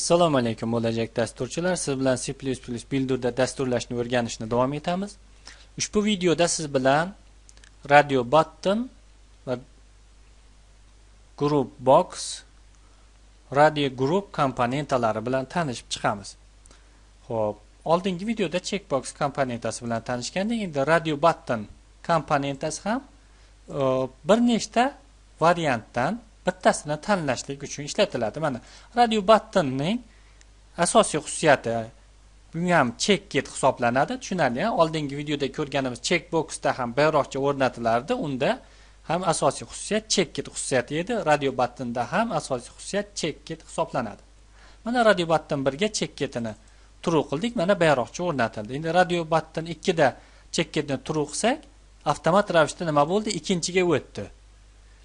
Assalomu alaykum bo'lajak dasturchilar. Siz bilan C++ Builder'da dasturlashni o'rganishni davom etamiz. Ushbu videoda siz bilan Radio Button va Group Box, Radio Group komponentalari bilan tanishib chiqamiz. Xo'p, oldingi videoda Checkbox komponentasi bilan tanishgandik. Endi Radio Button komponentasi ham bir nechta variantdan bittasini tanlashlik uchun ishlatiladi. Mana Radio Buttonning asosiy xususiyati bu ham check-it hisoblanadi. Tushunarli, oldingi videoda ko'rganimiz checkboxda ham bayroqcha o'rnatilardi. Unda ham asosiy xususiyat check-it xususiyati edi. Radio Buttonda ham asosiy xususiyat check-it hisoblanadi. Mana Radio Button 1 ga check-itini true qildik. Mana bayroqcha o'rnatildi. Endi Radio Button 2 da check-itni true qilsak, avtomat ravishda nima bo'ldi? Ikkinchiga o'tdi.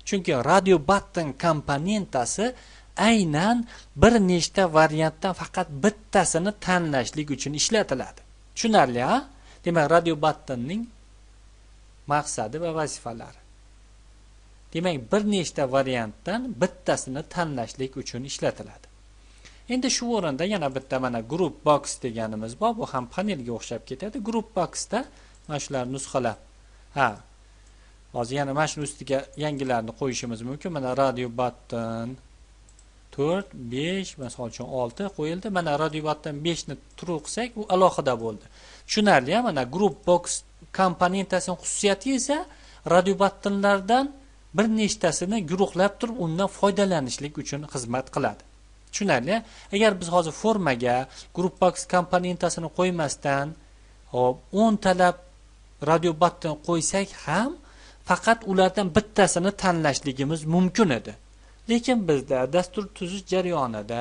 Chunki Radio Button komponentasi aynan bir nechta variantdan faqat bittasini tanlashlik uchun ishlatiladi. Tushunarli, ha? Demak, Radio Buttonning maqsadi va vazifalari. Demak, bir nechta variantdan bittasini tanlashlik uchun ishlatiladi. Endi shu o'rinda yana bitta mana Group Box deganimiz bor. Bu ham panelga o'xshab ketadi. Group Boxda mana shular nusxalar. Hozir yana mana shu ustiga yangilarni qo'yishimiz mumkin. Mana Radio Button 4, 5, masalan 6 qo'yildi. Mana Radio Button 5 ni true qilsak, u alohida bo'ldi. Tushunarli, mana Group Box komponentasining xususiyati esa Radio Buttonlardan bir nechtasini guruhlab turib, undan foydalanishlik uchun xizmat qiladi. Tushunarli? Agar biz hozir formaga Group Box komponentasini qo'ymasdan, 10 talab Radio Button qo'ysak ham faqat ulardan bittasini tanlashligimiz mumkin edi. Lekin bizda dastur tuzish jarayonida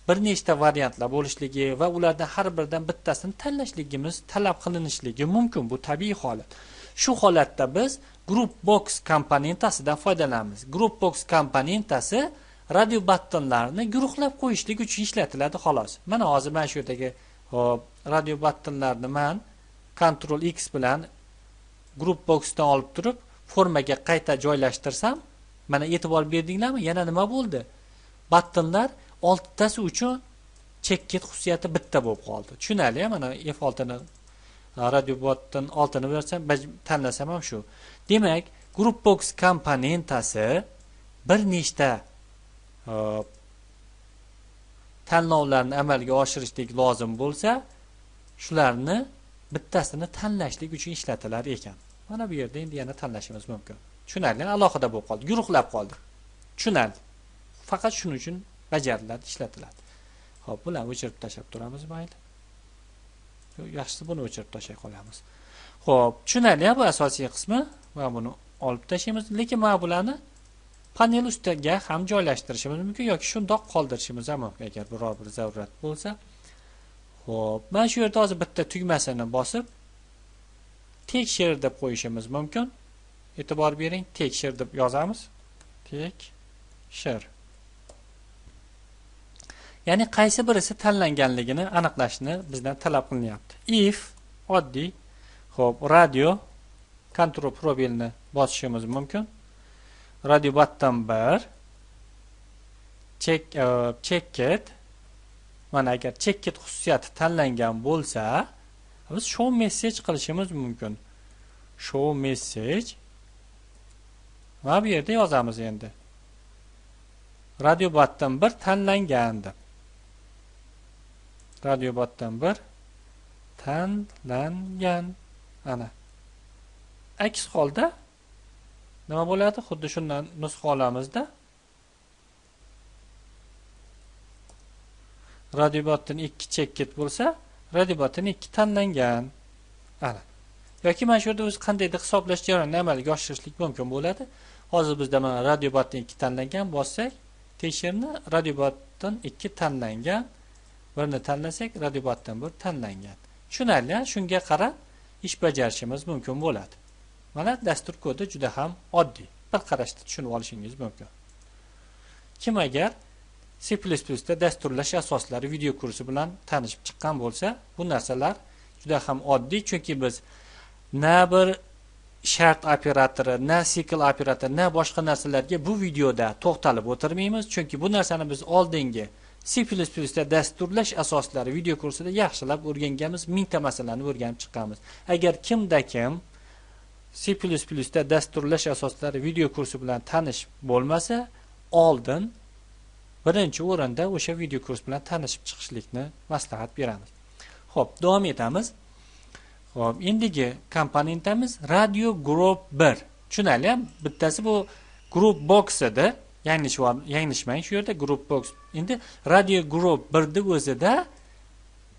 bir nechta variantlar bo'lishligi va ulardan har biridan bittasini tanlashligimiz talab qilinishligi mumkin. Bu tabiiy holat. Shu holatda biz Group Box komponentasidan foydalanamiz. Group Box komponentasi Radio Buttonlarni guruhlab qo'yishlik uchun ishlatiladi, xolos. Mana hozir men shu yerdagi Radio Buttonlarni men Ctrl X bilan Group Boxdan olib turib formaga qayta joylashtirsam, mana e'tibor berdinglarmi? Yana nima bo'ldi? Buttonlar 6 tasi uchun check-it xususiyati bitta bo'lib qoldi. Tushunarli, mana F6 ni Radio Button 6 ni bersam, tanlasam ham shu. Demak, Group Box komponentasi bir nechta tanlovlarni amalga oshirishlik lozim bo'lsa, shularni bittasini tanlashlik uchun ishlatilar ekan. Mana bu yerda endi yana tanlashimiz mumkin. Tushunarli, alohida bo'lib qoldi, guruhlab qoldi. Tushunarli. Faqat shuning uchun bajariladi, ishlatiladi. Xo'p, bularni o'chirib tashlab turamiz, mayli. Yaxshisi buni o'chirib tashlay qolamiz. Xo'p, tushunarli, bu asosiy qismi va buni olib tashlaymiz. Lekin mana bularni panel ustiga ham joylashtirishimiz mumkin yoki shundoq qoldirishimiz ham mumkin agar biror bir zarurat bo'lsa. Xo'p, men shu yerda hozir bitta tugmasini bosib tekshir deb qo'yishimiz mumkin. E'tibor bering, tekshir deb yozamiz. Tekshir. Ya'ni qaysi birisi tanlanganligini aniqlashni bizdan talab qilinyapti. If oddiy. Xo'p, radio Ctrl probelni bosishimiz mumkin. Radio Button 1 check-it. Mana agar check-it xususiyati tanlangan bo'lsa, biz show message qilishimiz mumkin. Show message. Mana bu yerda yozamiz endi. Radio Button 1 tanlangan deb. Radio Button 1 tanlangan. Ana. Aks holda nima bo'ladi? Xuddi shundan nusxa olamizda. Radio Button 2 check-it bo'lsa, Radio Button 2 tanlangan. Ana. Yoki mana shu yerda o'zi qandaydir hisoblash jarayonini amalga oshirishlik mumkin bo'ladi. Hozir bizda mana Radio Button 2 tanlangan bossak, tekshirni Radio Button 2 tanlangan. Birini tanlasak, Radio Button 1 tanlangan. Tushunarli, shunga qarab ish bajarishimiz mumkin bo'ladi. Mana dastur kodi juda ham oddiy. Bir qarashda tushunib olishingiz mumkin. Kim agar C++ da dasturlash asoslari video kursi bilan tanishib chiqqan bo'lsa, bu narsalar juda ham oddiy, chunki biz na bir shart operatori, na sikl operatori, na boshqa narsalarga bu videoda to'xtalib o'tirmaymiz, chunki bu narsani biz oldingi C++da dasturlash asoslari video kursida yaxshilab o'rganganmiz, mingta masalani o'rganib chiqqanmiz. Agar kimda kim C++da dasturlash asoslari video kursi bilan tanish bo'lmasa, oldin birinchi o'rinda o'sha video kurs bilan tanishib chiqishlikni maslahat beramiz. Xo'p, davom etamiz. Xo'p, endigi komponentimiz Radio Group 1. Tushunali, bittasi bu Group Box edi. Yanglishmang, shu yerda Group Box. Endi Radio Group 1 da o'zida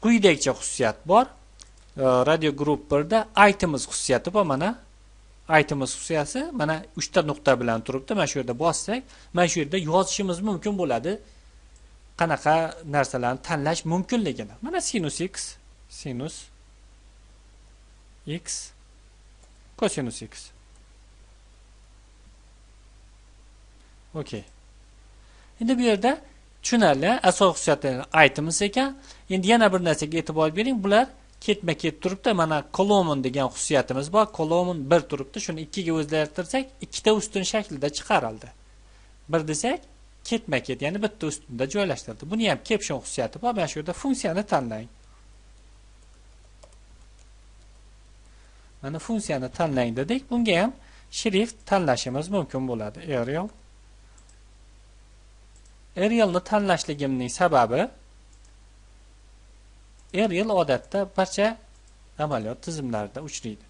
quyidagi xususiyat bor. Radio Group 1 da items xususiyati bor, mana items xususiyati mana 3 ta nuqta bilan turibdi. Mana shu yerda bossak, mana shu yerda yozishimiz mumkin bo'ladi. Qanaqa narsalarni tanlash mumkinligini. Mana sinus x, cosinus x. Okay. Endi bu yerda tushunarli, asos xususiyati items ekan. Endi yana bir narsaga e'tibor bering, bular ketma-ket turibdi. Mana column degan xususiyatimiz bor. Column 1 turibdi. Shuni 2 ga o'zgartirsak, ikkita ustun shaklida chiqarildi. 1 desak, ketma-ket, ya'ni bitta ustunda joylashtirildi. Buni ham caption xususiyati bor. Mana shu yerda funksiyani tanlang. Mana funksiyani tanlang dedik. Bunga ham shrift tanlashimiz mumkin bo'ladi. Arialni tanlashligimning sababi Arial odatda barcha amaliyot tizimlarida uchraydi.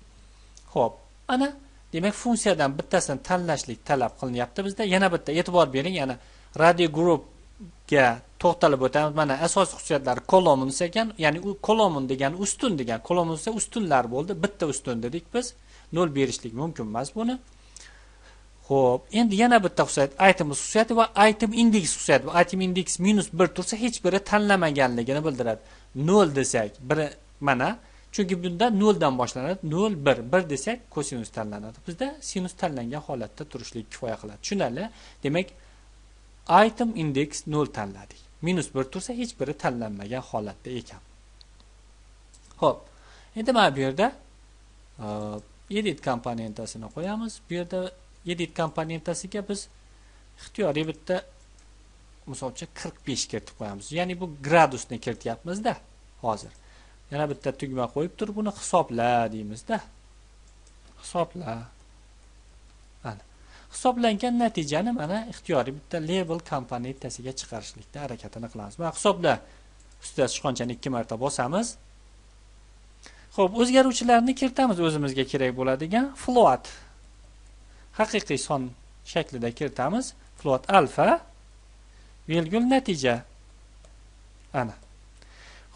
Xo'p, ana demak funksiyadan bittasini tanlashlik talab qilinyapti bizda. Yana bitta e'tibor bering, yana Radio Group ga to'xtalib o'tamiz. Mana asosiy xususiyatlari columns ekan, ya'ni u column degan ustun degan, columns esa ustunlar bo'ldi. Bitta ustun dedik biz. 0 berishlik mumkin emas buni. Xo'p, endi yana bitta xususiyat item xususiyati va item index xususiyati. Item index -1 tursa hech biri tanlamaganligini bildiradi. 0 desak, biri mana, chunki bunda 0 dan boshlanadi. 0 1 1 desak kosinus tanlanadi. Bizda sinus tanlangan holatda turishlik kifoya qiladi. Tushunarli? Demak, item index 0 tanladik. -1 tursa hech biri tanlanmagan holatda ekan. Xo'p, endi mana bu yerda edit komponentasini qo'yamiz. Bu yerda edit komponentasiga biz ixtiyoriy bitta misolcha 45 kiritib qo'yamiz. Ya'ni bu gradusni kirityapmiz-da hozir. Yana bitta tugma qo'yib turib buni hisobla deymizda. Hisobla. Mana. Hisoblangan natijani mana ixtiyoriy bitta label komponentasiga chiqarishlikda harakatini qilamiz. Mana hisobla ustida sichqonchani 2 marta bosamiz. Xo'p, o'zgaruvchilarni kiritamiz o'zimizga kerak bo'ladigan float. Haqiqiy son shaklida kiritamiz. Float alfa virgul natija. Ana.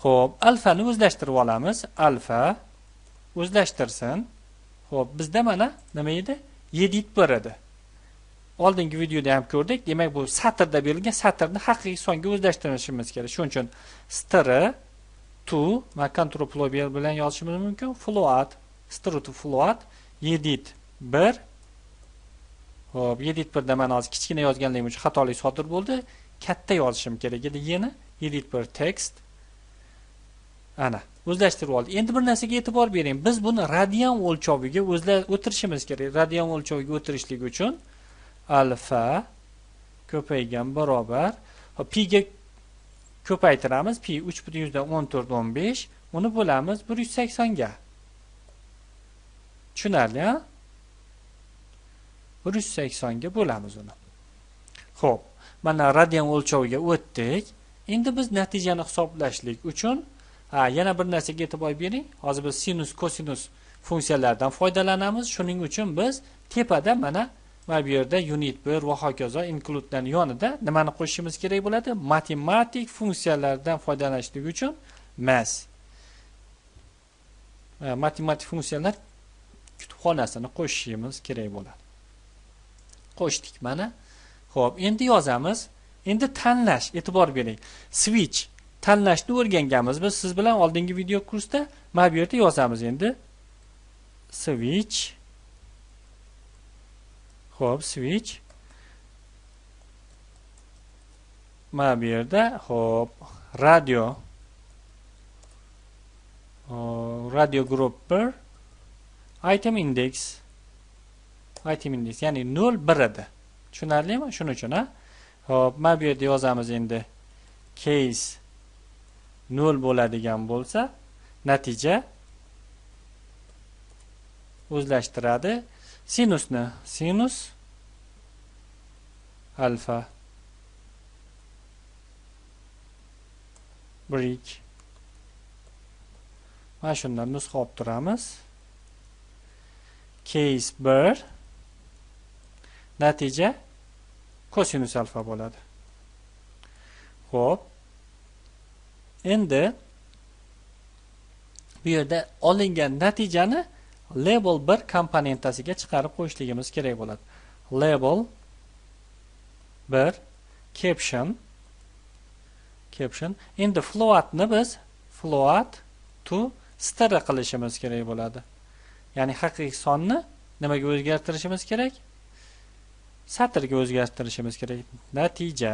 Xo'p, alfani o'zlashtirib olamiz. Alfa o'zlashtirsin. Xo'p, bizda mana nima edi? Edit 1 edi. Oldingi videoda ham ko'rdik. Demak, bu satrda berilgan satrni haqiqiy songa o'zlashtirishimiz kerak. Shuning uchun str to va control plobier bilan yozishimiz mumkin. Float, str to float edit 1. Xo'p, edit 1 da men hozir kichkina yozganligim uchun xatolik sodir bo'ldi. Katta yozishim kerak edi. Yana edit 1 text. Ana, o'zlashtirib oldik. Endi bir narsaga e'tibor bering. Biz buni radian o'lchoviga o'tirishimiz kerak. Radian o'lchoviga o'tirishlik uchun alfa ko'paygan barobar pi ga ko'paytiramiz. Pi 3.1415. Uni bo'lamiz 180 ga. Tushunarli, ha? 180 ga bo'lamiz uni. Xo'p, mana radian o'lchoviga o'tdik. Endi biz natijani hisoblashlik uchun yana bir narsaga e'tibor bering. Hozir biz sinus, kosinus funksiyalaridan foydalanamiz. Shuning uchun biz tepada mana bu yerda unit 1 va hokazo include'dan yonida nimani qo'shishimiz kerak bo'ladi? Matematik funksiyalardan foydalanishlik uchun math. Matematik funksiyalar kutubxonasini qo'shishimiz kerak bo'ladi. Qo'shdik mana. Xo'p, endi yozamiz. Endi tanlash, e'tibor bering. Switch tanlashni o'rganganmiz biz siz bilan oldingi video kursda. Mana bu yerda yozamiz endi. Switch. Xo'p, switch. Mana bu yerda, xo'p, radio group 1 item index ya'ni 0 1 edi. Tushunarlimi? Shuning uchun, ha. Xo'p, mana bu yerda yozamiz endi. case 0 bo'ladigan bo'lsa, natija o'zlashtiradi sinusni. Sinus alfa break. Mana shundan nusxa olib turamiz. Case 1 natija kosinus alfa bo'ladi. Xo'p. Endi bu yerda olingan natijani label 1 komponentasiga chiqarib qo'yishligimiz kerak bo'ladi. Label 1 caption. Endi floatni biz float to str qilishimiz kerak bo'ladi. Ya'ni haqiqiy sonni nimaga o'zgartirishimiz kerak? Satrga o'zgartirishimiz kerak. Natija.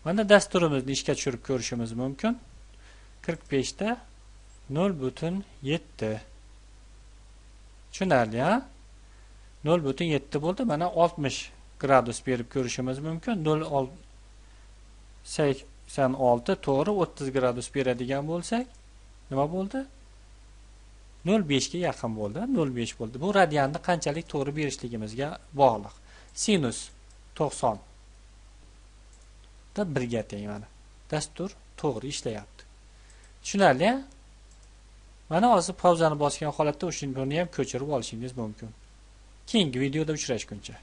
Mana dasturimizni ishga tushirib ko'rishimiz mumkin. 45 ta 0.7. Tushunarli, ha? 0.7 bo'ldi. Mana 60 gradus berib ko'rishimiz mumkin. 86 to'g'ri 30 gradus beradigan bo'lsak, nima bo'ldi? 0.5 ga yaqin bo'ldi. 0.5 bo'ldi. Bu radianni qanchalik to'g'ri berishligimizga bog'liq. Sinus 90 da 1 ga teng mana. Dastur to'g'ri ishlayapti. Tushunarli, ha? Mana hozir pauzani bosgan holatda o'shani ham ko'chirib olishingiz mumkin. Keyingi videoda uchrashguncha